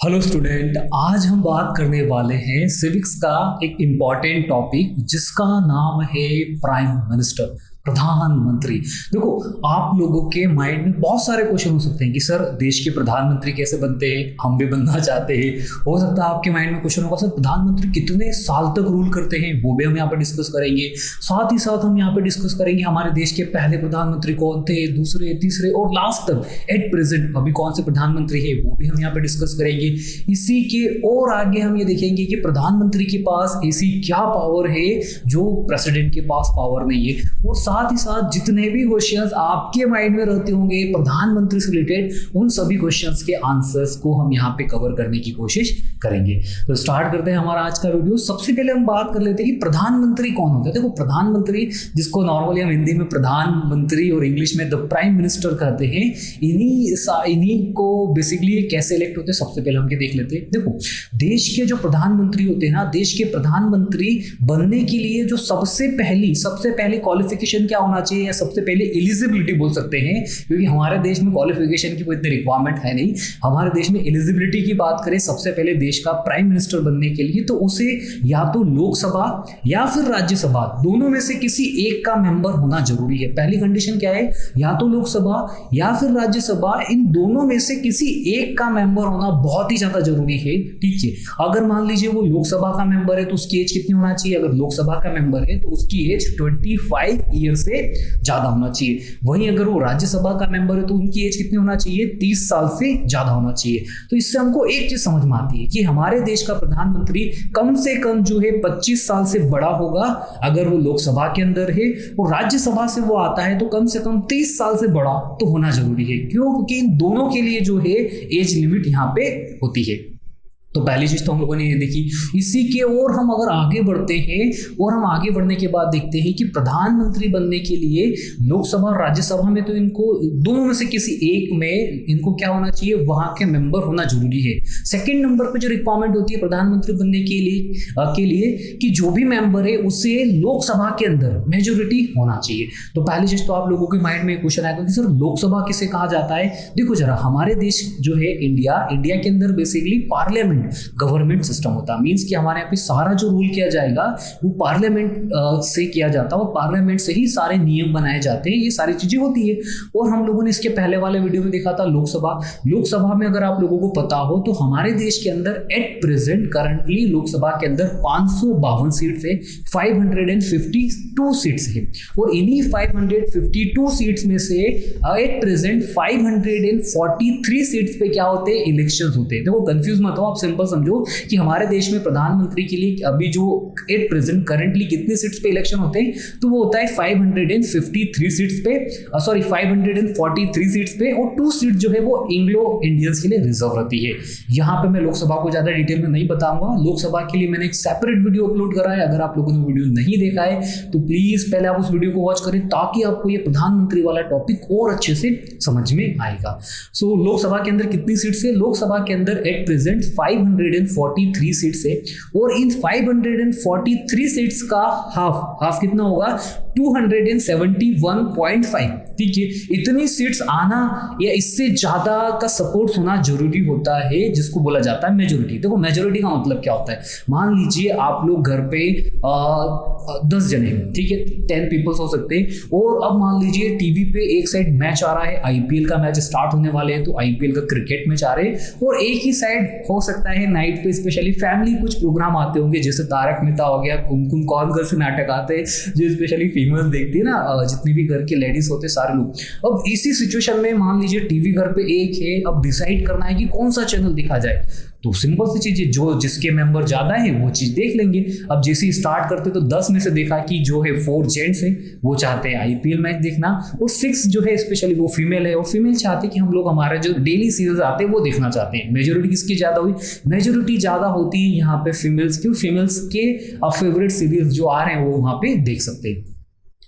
Hello student, आज हम बात करने वाले हैं सिविक्स का एक इम्पॉर्टेंट टॉपिक जिसका नाम है प्राइम मिनिस्टर, प्रधानमंत्री। देखो, आप लोगों के माइंड में बहुत सारे क्वेश्चन हो सकते हैं कि सर देश के प्रधानमंत्री कैसे बनते हैं, हम भी बनना चाहते हैं। हो सकता है आपके माइंड में क्वेश्चन होगा सर प्रधानमंत्री कितने साल तक रूल करते हैं, वो भी हम यहाँ पे डिस्कस करेंगे। साथ ही साथ हम यहाँ पे डिस्कस करेंगे हमारे देश के पहले प्रधानमंत्री कौन थे, दूसरे, तीसरे और लास्ट तक एट प्रेजेंट अभी कौन से प्रधानमंत्री है वो भी हम यहाँ पे डिस्कस करेंगे। इसी के और आगे हम ये देखेंगे कि प्रधानमंत्री के पास ऐसी क्या पावर है जो प्रेसिडेंट के पास पावर नहीं है। और साथ ही साथ जितने भी क्वेश्चंस आपके माइंड में रहते होंगे प्रधानमंत्री से रिलेटेड, उन सभी क्वेश्चंस के आंसर्स को हम यहाँ पे कवर करने की कोशिश करेंगे। तो स्टार्ट करते हैं हमारा आज का वीडियो। सबसे पहले हम बात कर लेते हैं कि प्रधानमंत्री कौन होता है। देखो, प्रधानमंत्री जिसको नॉर्मली हम हिंदी में प्रधानमंत्री और इंग्लिश में द प्राइम मिनिस्टर कहते हैं, इन्हीं को बेसिकली कैसे इलेक्ट होते हैं सबसे पहले हम देख लेते हैं। देखो, देश के जो प्रधानमंत्री होते हैं ना, देश के प्रधानमंत्री बनने के लिए जो सबसे पहली क्वालिफिकेशन क्या होना चाहिए, या सबसे पहले एलिजिबिलिटी बोल सकते हैं, क्योंकि हमारे देश में क्वालिफिकेशन की कोई इतनी रिक्वायरमेंट है नहीं। हमारे देश में एलिजिबिलिटी की बात करें सबसे पहले देश का प्राइम मिनिस्टर बनने के लिए, तो उसे या तो लोकसभा या फिर राज्यसभा दोनों में से किसी एक का मेंबर होना जरूरी है। पहली कंडीशन क्या है, या तो लोकसभा या फिर राज्यसभा, इन दोनों में से किसी एक का मेंबर होना बहुत ही ज्यादा जरूरी है। ठीक है, अगर मान लीजिए वो लोकसभा का मेंबर है तो उसकी एज कितनी होना चाहिए, अगर लोकसभा का मेंबर है तो उसकी एज 25 ईयर से ज्यादा होना चाहिए। वहीं अगर वो राज्यसभा का मेंबर है तो उनकी एज कितनी होना चाहिए, 30 साल से ज्यादा होना चाहिए। तो इससे हमको एक चीज समझ में आती है कि हमारे देश का प्रधानमंत्री कम से कम जो है 25 साल से बड़ा होगा अगर वो लोकसभा के अंदर है, और राज्यसभा से वो आता है तो कम से कम 30 साल से बड़ा तो होना जरूरी है। क्यों? क्योंकि इन दोनों के लिए जो है एज लिमिट यहाँ पे होती है। तो पहली चीज तो हम लोगों ने ये देखी। इसी के और हम अगर आगे बढ़ते हैं और हम आगे बढ़ने के बाद देखते हैं कि प्रधानमंत्री बनने के लिए लोकसभा और राज्यसभा में तो इनको दोनों में से किसी एक में इनको क्या होना चाहिए, वहां के मेंबर होना जरूरी है। सेकंड नंबर पे जो रिक्वायरमेंट होती है प्रधानमंत्री बनने के लिए कि जो भी मेंबर है उसे लोकसभा के अंदर मेजोरिटी होना चाहिए। तो पहली चीज तो आप लोगों के माइंड में क्वेश्चन आएगा कि सर लोकसभा किसे कहा जाता है। देखो जरा, हमारे देश जो है इंडिया के अंदर बेसिकली पार्लियामेंट गवर्नमेंट सिस्टम होता है। मींस कि हमारे यहाँ पे सारा जो रूल किया जाएगा वो पार्लियामेंट से किया जाता है और पार्लियामेंट से ही सारे नियम बनाए जाते हैं, ये सारी चीजें होती है। और हम लोगों ने इसके पहले वाले वीडियो में देखा था लोकसभा में अगर आप लोगों को पता हो तो हमारे देश के अंदर एट प्रेजेंट करंटली लोकसभा के अंदर 552 सीट्स है, 552 सीट्स है। और इन्हीं 552 सीट्स में से एट प्रेजेंट 543 सीट्स पे क्या होते हैं, इलेक्शंस होते हैं। देखो कंफ्यूज मत हो, आप सिंपल समझो कि हमारे देश में प्रधानमंत्री के लिए अभी जो एट प्रेजेंट करंटली कितने सीट्स पे इलेक्शन होते हैं, तो वो होता है 553 सीट्स पे, 543 सीट्स पे, और 2 सीट जो है वो एंग्लो इंडियंस के लिए रिजर्व रहती है। यहाँ पे मैं लोकसभा को ज्यादा डिटेल में नहीं बताऊंगा, लोकसभा के लिए मैंने एक सेपरेट वीडियो अपलोड करा है। अगर आप लोगों ने वीडियो नहीं देखा है तो प्लीज पहले आप उस वीडियो को वॉच करें ताकि आपको ये प्रधानमंत्री वाला टॉपिक और अच्छे से समझ में आएगा। सो लोकसभा के अंदर कितनी सीट्स है, लोकसभा के अंदर एट प्रेजेंट 543 सीट्स है, और इन 543 सीट्स का हाफ कितना होगा, 271.5। ठीक है, इतनी सीट्स आना या इससे ज्यादा का सपोर्ट होना जरूरी होता है, जिसको बोला जाता है मेजोरिटी। देखो मेजोरिटी का मतलब क्या होता है, मान लीजिए आप लोग घर पे 10 जने हैं, ठीक है, 10 पीपल्स हो सकते हैं, और अब मान लीजिए टीवी पे एक साइड मैच आ रहा है, आईपीएल का मैच स्टार्ट होने वाले हैं, तो आईपीएल का क्रिकेट मैच आ रहे हैं, और एक ही साइड हो सकता है नाइट पे स्पेशली फैमिली कुछ प्रोग्राम आते होंगे, जैसे तारक मेहता हो गया, कुमकुम कौन घर से नाटक आते हैं जो स्पेशली फीमेल्स देखती है ना, जितनी भी घर के लेडीज होते सारे लोग। अब इसी सिचुएशन में मान लीजिए टीवी घर पे एक है, अब डिसाइड करना है कि कौन सा चैनल दिखा जाए, तो सिंपल सी चीज है, जो जिसके मेंबर ज्यादा है वो चीज देख लेंगे। अब जैसे स्टार्ट करते तो 10 में से देखा कि जो है 4 जेंट्स है वो चाहते हैं आईपीएल मैच देखना, और 6 जो है स्पेशली वो फीमेल है, और फीमेल चाहते हैं कि हम लोग हमारे जो डेली सीरियल्स आते हैं वो देखना चाहते हैं। मेजोरिटी किसकी ज्यादा हुई, मेजोरिटी ज्यादा होती है यहाँ पे फीमेल्स की, फीमेल्स के फेवरेट सीरियल्स जो आ रहे हैं वो वहां पे देख सकते हैं।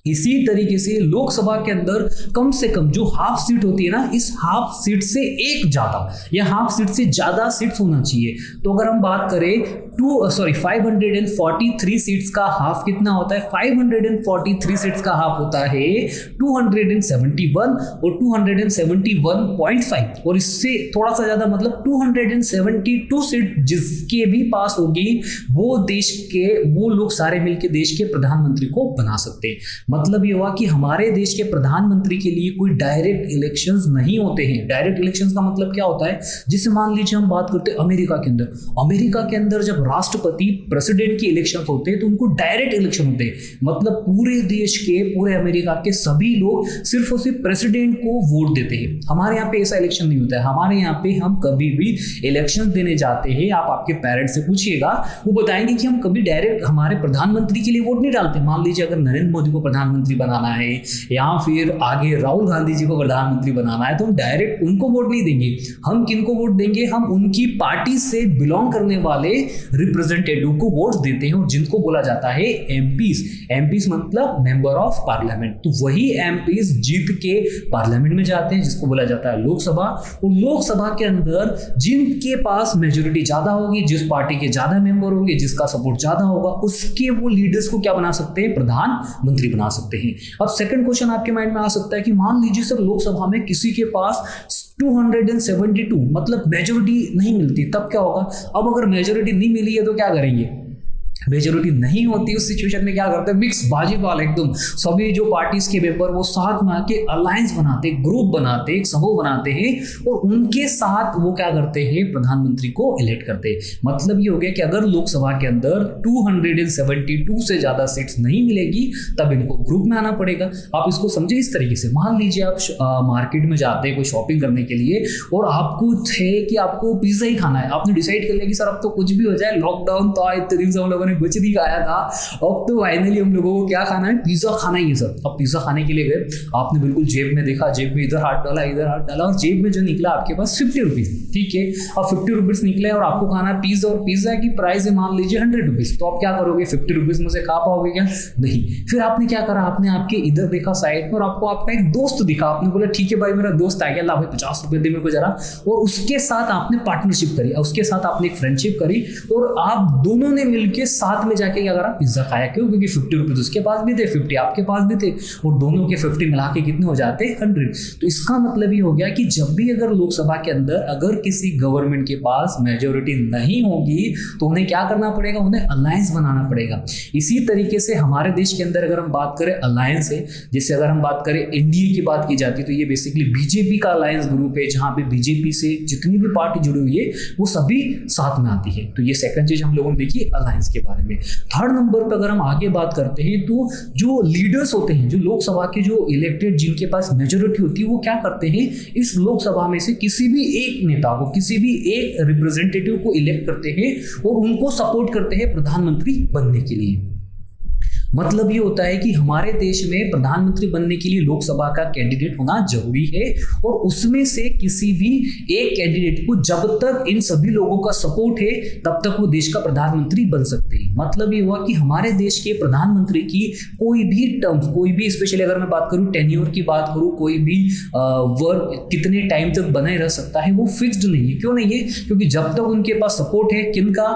इसी तरीके से लोकसभा के अंदर कम से कम जो हाफ सीट होती है ना, इस हाफ सीट से एक ज्यादा या हाफ सीट से ज्यादा सीट्स होना चाहिए। तो अगर हम बात करें 543 सीट्स का हाफ कितना होता है? 543 सीट्स का हाफ होता है 271 और 271.5, और इससे थोड़ा सा ज्यादा मतलब 272 सीट जिसके भी पास होगी वो देश के वो लोग सारे मिलकर देश के प्रधानमंत्री को बना सकते हैं। मतलब ये हुआ कि हमारे देश के प्रधानमंत्री के लिए कोई डायरेक्ट इलेक्शंस नहीं होते हैं। डायरेक्ट इलेक्शंस का मतलब क्या होता है? जिसे मान लीजिए हम बात करते हैं अमेरिका के अंदर जब राष्ट्रपति प्रेसिडेंट की इलेक्शन होते हैं तो उनको डायरेक्ट इलेक्शन होते हैं। मतलब पूरे देश के, पूरे अमेरिका के सभी लोग सिर्फ और सिर्फ प्रेसिडेंट को वोट देते हैं। हमारे यहाँ पे ऐसा इलेक्शन नहीं होता है। हमारे यहाँ पे हम कभी भी इलेक्शन देने जाते हैं, आप आपके पेरेंट्स से पूछिएगा, वो बताएंगे कि हम कभी डायरेक्ट हमारे प्रधानमंत्री के लिए वोट नहीं डालते। मान लीजिए अगर नरेंद्र मोदी को प्रधानमंत्री बनाना है या फिर आगे राहुल गांधी जी को प्रधानमंत्री बनाना है तो हम डायरेक्ट उनको वोट नहीं देंगे। हम किनको वोट देंगे? हम उनकी पार्टी से बिलोंग करने वाले रिप्रेजेंटेटिव को वोट देते हैं, और जिनको बोला जाता है एमपीज मतलब मेंबर ऑफ पार्लियामेंट। तो वही एमपीज जीत के पार्लियामेंट में जाते हैं जिसको बोला जाता है लोकसभा। और लोकसभा के अंदर जिनके पास मेजोरिटी ज्यादा होगी, जिस पार्टी के ज्यादा मेंबर होंगे, जिसका सपोर्ट ज्यादा होगा, उसके वो लीडर्स को क्या बना सकते हैं? प्रधानमंत्री बना सकते हैं। अब सेकंड क्वेश्चन आपके माइंड में आ सकता है कि मान लीजिए सर लोकसभा में किसी के पास 272 मतलब मेजोरिटी नहीं मिलती, तब क्या होगा? अब अगर मेजोरिटी नहीं मिली है तो क्या करेंगे? मेजोरिटी नहीं होती उस सिचुएशन में क्या करते हैं? मिक्स बाजीबाल एकदम सभी जो पार्टीज के मेंबर वो साथ में आके अलायंस बनाते, ग्रुप बनाते, एक समूह बनाते हैं और उनके साथ वो क्या करते हैं? प्रधानमंत्री को इलेक्ट करते हैं। मतलब ये हो गया कि अगर लोकसभा के अंदर 272 से ज्यादा सीट्स नहीं मिलेगी तब इनको ग्रुप में आना पड़ेगा। आप इसको समझे इस तरीके से। मान लीजिए आप मार्केट में जाते हैं कोई शॉपिंग करने के लिए और आपको थे कि आपको पिज्जा ही खाना है। आपने डिसाइड कर लिया कि सर अब तो कुछ भी हो जाए, लॉकडाउन तो आए इतने दिन से हम लोगों ने कुछ नहीं खाया था, अब तो फाइनली हम लोगों को क्या खाना है? पिज्जा खाना ही है सर। अब पिज्जा खाने के लिए गए, आपने बिल्कुल जेब में देखा, जेब में इधर हाथ डाला, इधर हाथ डाला और जेब में जो निकला आपके पास 50 रुपीज। ठीक है, अब 50 रुपीज निकले और आपको खाना है पिज्जा, और पिज्जा की प्राइस है मान लीजिए 100 रुपीज। तो आप क्या करोगे? 50 रुपीज में से खा पाओगे क्या? नहीं। फिर आपने क्या करा? आपने आपके इधर देखा साइड पर, आपको आपका एक दोस्त दिखा, आपने बोला ठीक है भाई मेरा दोस्त आ गया, ला भाई 50 रुपए दे मेरे को जरा, और उसके साथ आपने पार्टनरशिप करी, उसके साथ आपने एक फ्रेंडशिप करी और आप दोनों ने मिलकर साथ में जाके क्या करा? पिज्जा खाया। क्यों? क्योंकि 50 रुपीज उसके पास भी थे, 50 आपके पास भी थे, और दोनों के 50 मिला के कितने हो जाते? 100। तो इसका मतलब ये हो गया कि जब भी अगर लोकसभा के अंदर अगर किसी गवर्नमेंट के पास मेजोरिटी नहीं होगी तो उन्हें क्या करना पड़ेगा? उन्हें अलायंस बनाना पड़ेगा। इसी तरीके से हमारे देश के अंदर अगर हम बात करें अलायंस है, जैसे अगर हम बात करें एनडीए की बात की जाती है तो ये बेसिकली बीजेपी का अलायंस ग्रुप है, जहां पे बीजेपी से जितनी भी पार्टी जुड़ी हुई है वो सभी साथ में आती है। तो ये सेकंड चीज हम लोगों ने देखी अलायंस के बारे में। थर्ड नंबर पर अगर हम आगे बात करते हैं तो जो लीडर्स होते हैं, जो लोकसभा के जो इलेक्टेड जिनके पास मेजोरिटी होती है, वो क्या करते हैं? इस लोकसभा में से किसी भी एक नेता को, किसी भी एक रिप्रेजेंटेटिव को इलेक्ट करते हैं और उनको सपोर्ट करते हैं प्रधानमंत्री बनने के लिए। मतलब ये होता है कि हमारे देश में प्रधानमंत्री बनने के लिए लोकसभा का कैंडिडेट होना जरूरी है और उसमें से किसी भी एक कैंडिडेट को जब तक इन सभी लोगों का सपोर्ट है तब तक वो देश का प्रधानमंत्री बन सकते हैं। मतलब ये हुआ कि हमारे देश के प्रधानमंत्री की कोई भी टर्म्स, कोई भी स्पेशली अगर मैं बात करूं टेन्योर की बात करूं, कोई भी वर्क कितने टाइम तक बने रह सकता है वो फिक्स्ड नहीं है। क्यों नहीं है? क्योंकि जब तक उनके पास सपोर्ट है किनका?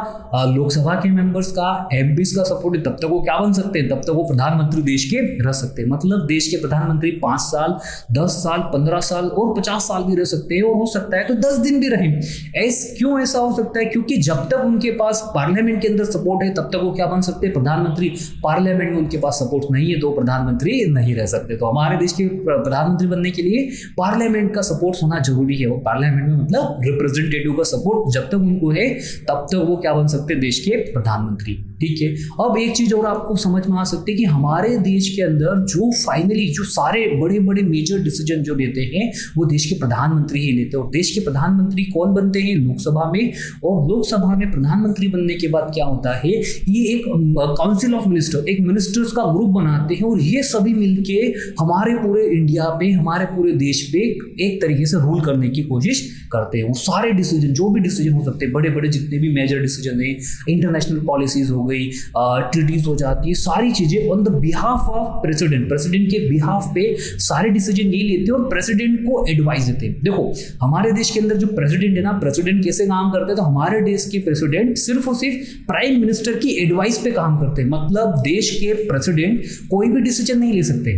लोकसभा के मेंबर्स का, एमपीज का सपोर्ट है, तब तक वो क्या बन सकते हैं? तब तक वो प्रधानमंत्री देश के रह सकते हैं। मतलब देश के प्रधानमंत्री 5 साल, 10 साल, 15 साल और 50 साल भी रह सकते हैं और हो सकता है तो 10 दिन भी रहें। क्यों ऐसा हो सकता है? क्योंकि जब तक उनके पास पार्लियामेंट के अंदर सपोर्ट है तब तक वो क्या बन सकते हैं? प्रधानमंत्री। पार्लियामेंट में उनके पास सपोर्ट नहीं है तो प्रधानमंत्री नहीं रह सकते। तो हमारे देश के प्रधानमंत्री बनने के लिए पार्लियामेंट का सपोर्ट होना जरूरी है। वो पार्लियामेंट में मतलब रिप्रेजेंटेटिव का सपोर्ट जब तक उनको है तब तक वो क्या बन सकते हैं? देश के प्रधानमंत्री। ठीक है, अब एक चीज और आपको समझ में आ सकती है कि हमारे देश के अंदर जो फाइनली जो सारे बड़े बड़े मेजर डिसीजन जो लेते हैं वो देश के प्रधानमंत्री ही लेते हैं। और देश के प्रधानमंत्री कौन बनते हैं? लोकसभा में। और लोकसभा में प्रधानमंत्री बनने के बाद क्या होता है? ये एक काउंसिल ऑफ मिनिस्टर, एक मिनिस्टर्स का ग्रुप बनाते हैं और ये सभी मिलके हमारे पूरे इंडिया पे, हमारे पूरे देश पे एक तरीके से रूल करने की कोशिश करते हैं। वो सारे डिसीजन, जो भी डिसीजन हो सकते हैं, बड़े बड़े जितने भी मेजर डिसीजन है, इंटरनेशनल पॉलिसीज हो गई, ट्रीटीज हो जाती है, सारी चीजें on the behalf of president, president के बिहाफ पे सारे डिसीजन यही लेते हैं और प्रेसिडेंट को एडवाइस देते हैं। देखो हमारे देश के अंदर जो प्रेसिडेंट है ना, प्रेसिडेंट कैसे काम करते हैं, तो हमारे देश के प्रेसिडेंट सिर्फ और सिर्फ प्राइम मिनिस्टर की एडवाइस पे काम करते हैं। मतलब देश के प्रेसिडेंट कोई भी डिसीजन नहीं ले सकते।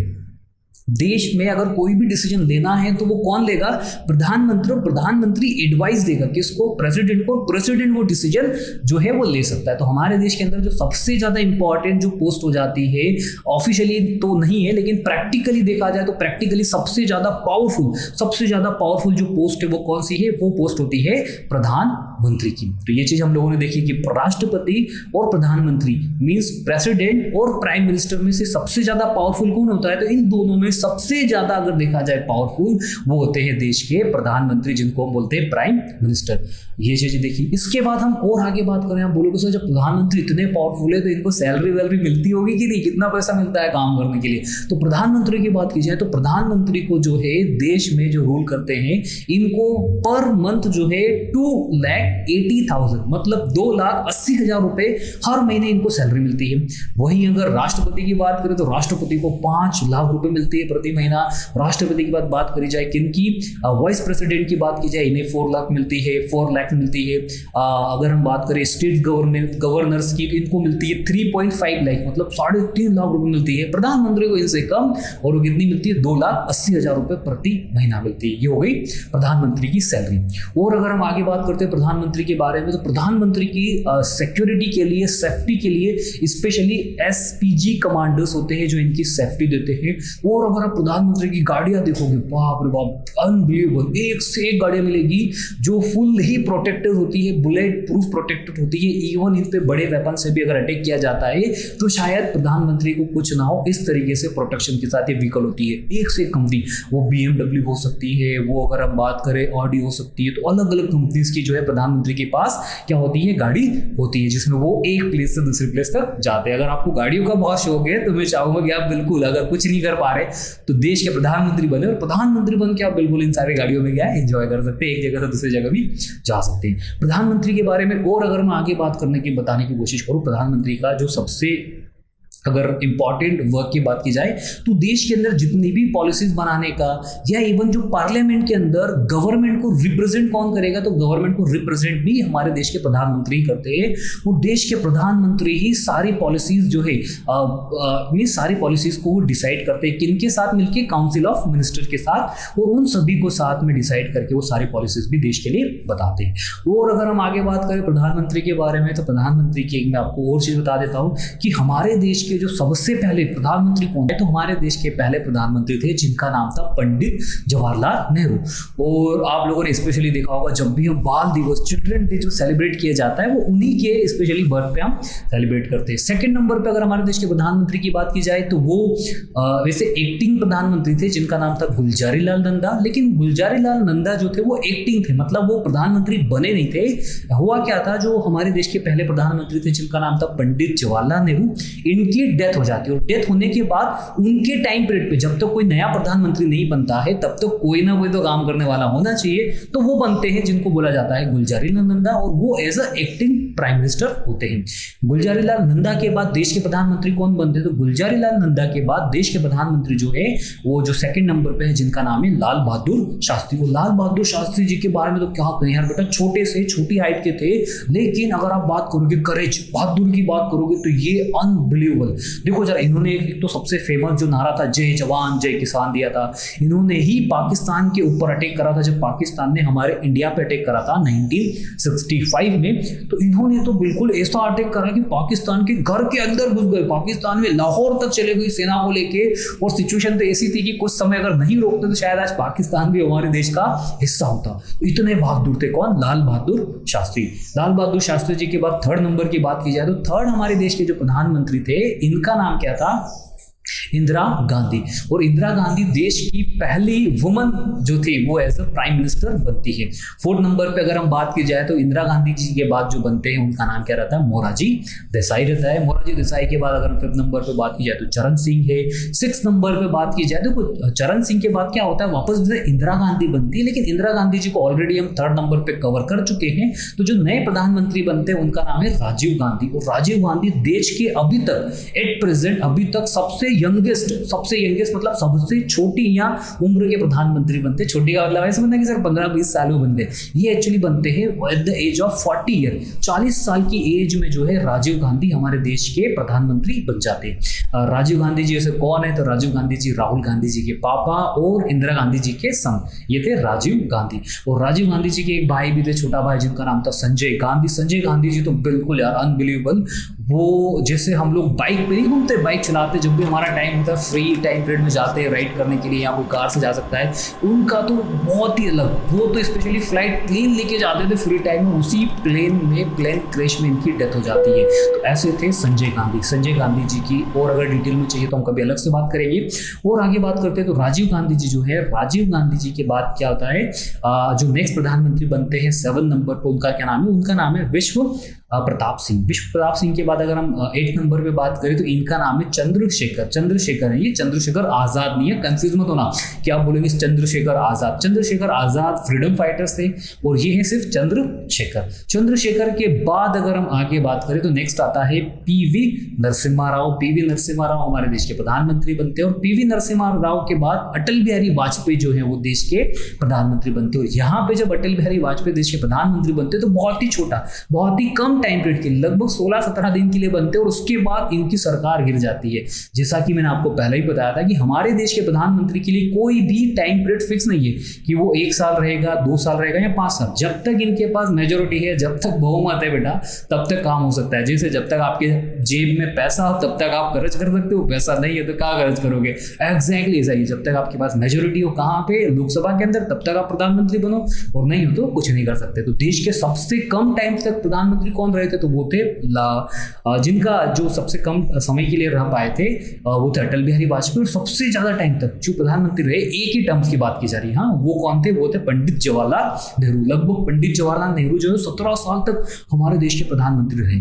देश में अगर कोई भी डिसीजन लेना है तो वो कौन लेगा, प्रधानमंत्री, और प्रधानमंत्री एडवाइस देगा किसको, प्रेसिडेंट को, प्रेसिडेंट वो डिसीजन जो है वो ले सकता है। तो हमारे देश के अंदर जो सबसे ज्यादा इंपॉर्टेंट जो पोस्ट हो जाती है, ऑफिशियली तो नहीं है लेकिन प्रैक्टिकली देखा जाए तो प्रैक्टिकली सबसे ज्यादा पावरफुल जो पोस्ट है वो कौन सी है, वो पोस्ट होती है प्रधानमंत्री की। तो ये चीज हम लोगों ने देखी कि राष्ट्रपति और प्रधानमंत्री मींस प्रेसिडेंट और प्राइम मिनिस्टर में से सबसे ज्यादा पावरफुल कौन होता है, तो इन दोनों में सबसे ज्यादा अगर देखा जाए पावरफुल वो होते हैं देश के प्रधानमंत्री, जिनको हम बोलते हैं प्राइम मिनिस्टर। ये चीजें देखी। इसके बाद हम और आगे बात करें, हम बोलोगे सर जब प्रधानमंत्री इतने पावरफुल है तो इनको सैलरी वैलरी मिलती होगी कि नहीं, कितना पैसा मिलता है काम करने के लिए। तो प्रधानमंत्री की बात की जाए तो प्रधानमंत्री को जो है देश में जो रूल करते हैं इनको पर मंथ जो है 2,80,000 मतलब 2,80,000 रुपए हर महीने इनको सैलरी मिलती है। वहीं अगर राष्ट्रपति की बात करें तो राष्ट्रपति को 5 लाख रुपए मिलती है प्रति महीना। राष्ट्रपति की बात करी जाए किनकी, वाइस प्रेसिडेंट की बात की जाए इन्हें 4 लाख मिलती है, 4 लाख मिलती है। अगर हम बात करें स्टेट गवर्नर्स की इनको मिलती है 3.5 लाख मतलब 3.5 लाख रुपए मिलती है। प्रधानमंत्री को इनसे कम और वो कितनी मिलती है, 2,80,000 रुपए प्रति महीना मिलती है। ये हो गई प्रधानमंत्री की सैलरी। और अगर हम आगे बात करते हैं प्रधानमंत्री के बारे में तो प्रधानमंत्री की सिक्योरिटी के लिए, सेफ्टी के लिए स्पेशली SPG कमांडर्स होते हैं जो इनकी सेफ्टी देते हैं। और अगर आप प्रधानमंत्री की गाड़ियां देखोगे, बाप रे बाप, अनबिलीवेबल, एक से एक गाड़ियां मिलेगी जो फुल ही प्रोटेक्टेड होती है, बुलेट प्रूफ प्रोटेक्टेड होती है। इवन इन पे बड़े वेपन से भी अगर अटैक किया जाता है तो शायद प्रधानमंत्री को कुछ ना हो, इस तरीके से प्रोटेक्शन के साथ ये व्हीकल होती है। एक से एक कंपनी, वो BMW हो सकती है, वो अगर हम बात करें ऑडी हो सकती है, तो अलग अलग कंपनीज की जो है प्रधानमंत्री के पास क्या होती है, गाड़ी होती है, जिसमें वो एक प्लेस से दूसरे प्लेस तक जाते हैं। अगर आपको गाड़ियों का बहुत शौक है तो मैं चाहूंगा कि आप बिल्कुल, अगर कुछ नहीं कर पा रहे तो देश के प्रधानमंत्री बने और प्रधानमंत्री बन के आप बिल्कुल इन सारी गाड़ियों में क्या है एंजॉय कर सकते हैं, एक जगह से दूसरी जगह भी जा सकते हैं। प्रधानमंत्री के बारे में और अगर मैं आगे बात करने की बताने की कोशिश करूं, प्रधानमंत्री का जो सबसे अगर इंपॉर्टेंट वर्क की बात की जाए तो देश के अंदर जितनी भी पॉलिसीज बनाने का या इवन जो पार्लियामेंट के अंदर गवर्नमेंट को रिप्रेजेंट कौन करेगा, तो गवर्नमेंट को रिप्रेजेंट भी हमारे देश के प्रधानमंत्री करते हैं। वो देश के प्रधानमंत्री ही सारी पॉलिसीज जो है सारी पॉलिसीज को डिसाइड करते हैं, किनके साथ मिलकर, काउंसिल ऑफ मिनिस्टर के साथ, और उन सभी को साथ में डिसाइड करके वो सारी पॉलिसीज भी देश के लिए बताते हैं। और अगर हम आगे बात करें प्रधानमंत्री के बारे में तो प्रधानमंत्री की मैं आपको और चीज बता देता हूँ कि हमारे देश जो सबसे पहले प्रधानमंत्री कौन है, तो हमारे देश के पहले प्रधानमंत्री थे जिनका नाम था पंडित जवाहरलाल नेहरू। और आप लोगों ने स्पेशली देखा होगा जब भी हम बाल दिवस, चिल्ड्रन डे जो सेलिब्रेट किया जाता है वो उन्हीं के स्पेशली बर्थ पे हम सेलिब्रेट करते हैं। सेकंड नंबर पे अगर हमारे देश के प्रधानमंत्री की बात की जाए तो वो वैसे एक्टिंग प्रधानमंत्री थे जिनका नाम था गुलजारी लाल नंदा। लेकिन गुलजारी लाल नंदा जो थे वो एक्टिंग थे, मतलब वो प्रधानमंत्री बने नहीं थे। हुआ क्या था, जो हमारे देश के पहले प्रधानमंत्री थे जिनका नाम था पंडित जवाहरलाल नेहरू, इनकी डेथ हो जाती है। और डेथ होने के बाद उनके टाइम पीरियड पे जब तक कोई नया प्रधानमंत्री नहीं बनता है तब तक कोई ना कोई तो काम करने वाला होना चाहिए, तो वो बनते हैं जिनको बोला जाता है गुलजारी लाल नंदा, और वो as a acting prime minister होते हैं। गुलजारी लाल नंदा के बाद देश के प्रधानमंत्री कौन बनते हैं, तो गुलजारी लाल नंदा के बाद देश के प्रधानमंत्री जो है वो जो सेकंड नंबर पे है जिनका नाम है लाल बहादुर शास्त्री। वो लाल बहादुर शास्त्री जी के बारे में तो क्या कहें यार, बेटा छोटे से छोटी हाइट के थे, लेकिन अगर आप बात करोगे करेज, बहादुर की बात करोगे तो ये अनबिलीवेबल। देखो जरा, इन्होंने एक तो सबसे फेमस जो नारा था जय जवान जय किसान दिया था, इन्होंने ही पाकिस्तान के ऊपर अटैक करा था जब पाकिस्तान ने हमारे इंडिया पे अटैक करा था 1965 में। तो इन्होंने तो बिल्कुल ऐसा अटैक करा कि पाकिस्तान के घर के अंदर घुस गए, पाकिस्तान में लाहौर तक चले गई सेना को लेके, और सिचुएशन तो ऐसी थी कि कुछ समय अगर नहीं रोकते तो शायद आज पाकिस्तान भी हमारे देश का हिस्सा होता। इतने बहादुर थे कौन, लाल बहादुर शास्त्री। लाल बहादुर शास्त्री जी के बाद थर्ड नंबर की बात की जाए तो थर्ड हमारे देश के जो प्रधानमंत्री थे इनका नाम क्या था, इंदिरा गांधी। और इंदिरा गांधी देश की पहली वुमन जो थी वो एज अ प्राइम मिनिस्टर बनती है। 4 नंबर पे अगर हम बात की जाए तो इंदिरा गांधी जी के बाद जो बनते हैं उनका नाम क्या रहता है, मोरारजी देसाई रहता है। मोरारजी देसाई के बाद अगर 5 नंबर पे बात की जाए तो चरण सिंह है। 6 नंबर पे बात की जाए तो चरण सिंह के बाद क्या होता है, वापस इंदिरा गांधी बनती है, लेकिन इंदिरा गांधी जी को ऑलरेडी हम 3rd नंबर पे कवर कर चुके हैं। तो जो नए प्रधानमंत्री बनते हैं उनका नाम है राजीव गांधी। और राजीव गांधी देश के अभी तक एट प्रेजेंट अभी तक सबसे यंगेस्ट मतलब सबसे छोटी या उम्र के प्रधानमंत्री बनते। छोटी का मतलब ऐसे बनता है कि सर 15-20 साल में बनते, ये एक्चुअली बनते हैं at the age of 40 year. 40 साल की एज में जो है राजीव गांधी हमारे देश के प्रधानमंत्री बन जाते हैं। राजीव गांधी जी ऐसे कौन है, तो राजीव गांधी जी राहुल गांधी जी के पापा और इंदिरा गांधी जी के सन, ये थे राजीव गांधी। और राजीव गांधी जी के एक भाई भी थे, छोटा भाई, जिनका नाम था संजय गांधी। संजय गांधी जी तो बिल्कुल यार अनबिलीवेबल, वो जैसे हम लोग बाइक पे नहीं घूमते, बाइक चलाते, जब भी हमारा टाइम होता है फ्री टाइम पीरियड में जाते हैं राइड करने के लिए, या कोई कार से जा सकता है, उनका तो बहुत ही अलग। वो तो स्पेशली फ्लाइट प्लेन लेके जाते थे फ्री टाइम में, उसी प्लेन क्रैश में इनकी डेथ हो जाती है। तो ऐसे थे संजय गांधी जी की। और अगर डिटेल में चाहिए तो हम कभी अलग से बात करेंगे। और आगे बात करते हैं तो राजीव गांधी जी जो है, राजीव गांधी जी के बाद क्या होता है, जो नेक्स्ट प्रधानमंत्री बनते हैं 7 नंबर पर, उनका क्या नाम है, उनका नाम है विश्व प्रताप सिंह के बाद अगर हम 8 नंबर पे बात करें तो इनका नाम है चंद्रशेखर है। ये चंद्रशेखर आजाद नहीं है, कंफ्यूज मत होना कि आप बोलेंगे चंद्रशेखर आजाद फ्रीडम फाइटर्स थे, और ये है सिर्फ चंद्रशेखर के बाद अगर हम आगे बात करें तो नेक्स्ट आता है पीवी नरसिम्हा राव हमारे देश के प्रधानमंत्री बनते हैं। और पीवी नरसिम्हा राव के बाद अटल बिहारी वाजपेयी जो है वो देश के प्रधानमंत्री बनते हैं। और यहाँ पे जब अटल बिहारी वाजपेयी देश के प्रधानमंत्री बनते हैं तो बहुत ही छोटा, बहुत ही कम टाइम पीरियड के लगभग 16-17 दिन के लिए बनते हैं, और उसके बाद इनकी सरकार गिर जाती है। जैसा कि मैंने आपको पहले ही बताया था कि हमारे देश के प्रधानमंत्री के लिए कोई भी टाइम पीरियड फिक्स नहीं है कि वो 1 साल रहेगा, 2 साल रहेगा या 5 साल। जब तक इनके पास मेजोरिटी है, जब तक बहुमत है बेटा, तब तक काम हो सकता है। जैसे जब तक आपके जेब में पैसा हो तब तक आप खर्च कर सकते हो, पैसा नहीं है तो कहाँ खर्च करोगे। एग्जैक्टली ऐसा ही, जब तक आपके पास मेजोरिटी हो कहाँ पे, लोकसभा के अंदर, तब तक आप प्रधानमंत्री बनो, और नहीं हो तो कुछ नहीं कर सकते। तो देश के सबसे कम टाइम तक प्रधानमंत्री कौन रहे थे, तो वो थे जिनका जो सबसे कम समय के लिए रह पाए थे वो थे अटल बिहारी वाजपेयी। और सबसे ज्यादा टाइम तक जो प्रधानमंत्री रहे, एक ही टर्म्स की बात की जा रही है, हाँ, वो कौन थे, वो थे पंडित जवाहरलाल नेहरू। लगभग पंडित जवाहरलाल नेहरू जो है 17 साल तक हमारे देश के प्रधानमंत्री रहे।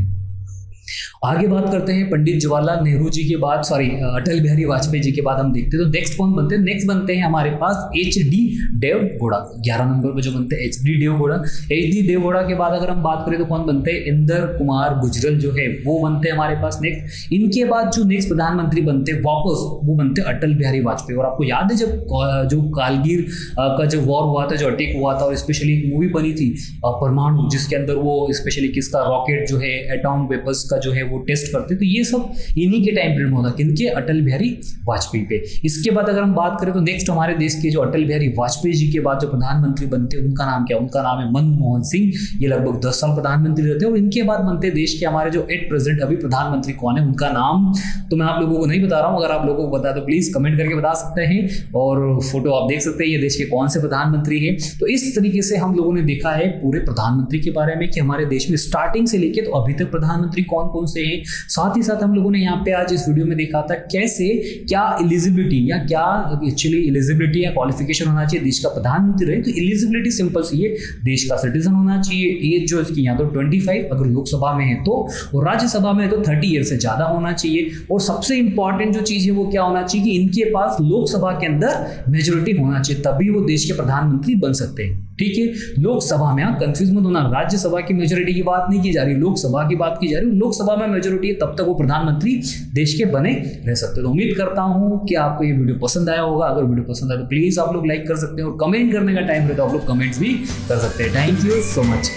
आगे बात करते हैं पंडित जवाहरलाल नेहरू जी के बाद, अटल बिहारी वाजपेयी जी के बाद हम देखते हैं तो नेक्स्ट कौन बनते हैं, नेक्स्ट बनते हैं हमारे पास HD देवगौड़ा। 11 नंबर पे जो बनते हैं HD देवगौड़ा के बाद अगर हम बात करें तो कौन बनते हैं, इंदर कुमार गुजरल जो है वो बनते हैं हमारे पास नेक्स्ट। इनके बाद जो नेक्स्ट प्रधानमंत्री बनते हैं वापस, वो बनते हैं अटल बिहारी वाजपेयी। और आपको याद है जब जो कारगिल का जो वॉर हुआ था, जो अटैक हुआ था, और स्पेशली एक मूवी बनी थी परमाणु, जिसके अंदर वो स्पेशली किसका रॉकेट जो है, एटॉम वेपन्स का जो है वो टेस्ट करते, तो ये सब इन्हीं के टाइम पीरियड में होता, किनके, अटल बिहारी वाजपेयी पे। इसके बाद अगर हम बात करें तो नेक्स्ट हमारे देश के जो अटल बिहारी वाजपेयी जी के बाद जो प्रधानमंत्री बनते हैं उनका नाम क्या, उनका नाम है मनमोहन सिंह। ये लगभग 10 साल प्रधानमंत्री रहते हैं। और इनके बाद बनते देश के हमारे जो एट प्रेजेंट अभी प्रधानमंत्री कौन है, उनका नाम तो मैं आप लोगों को नहीं बता रहा हूँ, अगर आप लोगों को बता तो प्लीज कमेंट करके बता सकते हैं, और फोटो आप देख सकते हैं ये देश के कौन से प्रधानमंत्री है। तो इस तरीके से हम लोगों ने देखा है पूरे प्रधानमंत्री के बारे में कि हमारे देश में स्टार्टिंग से लेके तो अभी तक प्रधानमंत्री कौन कौन से हैं। साथ ही साथ हम लोगों ने यहाँ पे आज इस वीडियो में देखा था कैसे, क्या एलिजिबिलिटी या क्या एक्चुअली एलिजिबिलिटी या क्वालिफिकेशन होना चाहिए देश का प्रधानमंत्री रहे। तो एलिजिबिलिटी सिंपल सी है, देश का सिटीजन होना चाहिए, एज जो इसकी या तो 25 अगर लोकसभा में है तो, और राज्यसभा में है तो 30 ईयर से ज्यादा होना चाहिए। और सबसे इंपॉर्टेंट जो चीज है वो क्या होना चाहिए कि इनके पास लोकसभा के अंदर मेजोरिटी होना चाहिए, तभी वो देश के प्रधानमंत्री बन सकते हैं। ठीक है, लोकसभा में, कंफ्यूज मत होना, राज्यसभा की मेजोरिटी की बात नहीं की जा रही, लोकसभा की बात की जा रही है। लोकसभा में मेजोरिटी है तब तक वो प्रधानमंत्री देश के बने रह सकते हैं। तो उम्मीद करता हूं कि आपको ये वीडियो पसंद आया होगा। अगर वीडियो पसंद आया तो प्लीज आप लोग लाइक कर सकते हैं, और कमेंट करने का टाइम रहे तो आप लोग कमेंट्स भी कर सकते हैं। Thank you so much.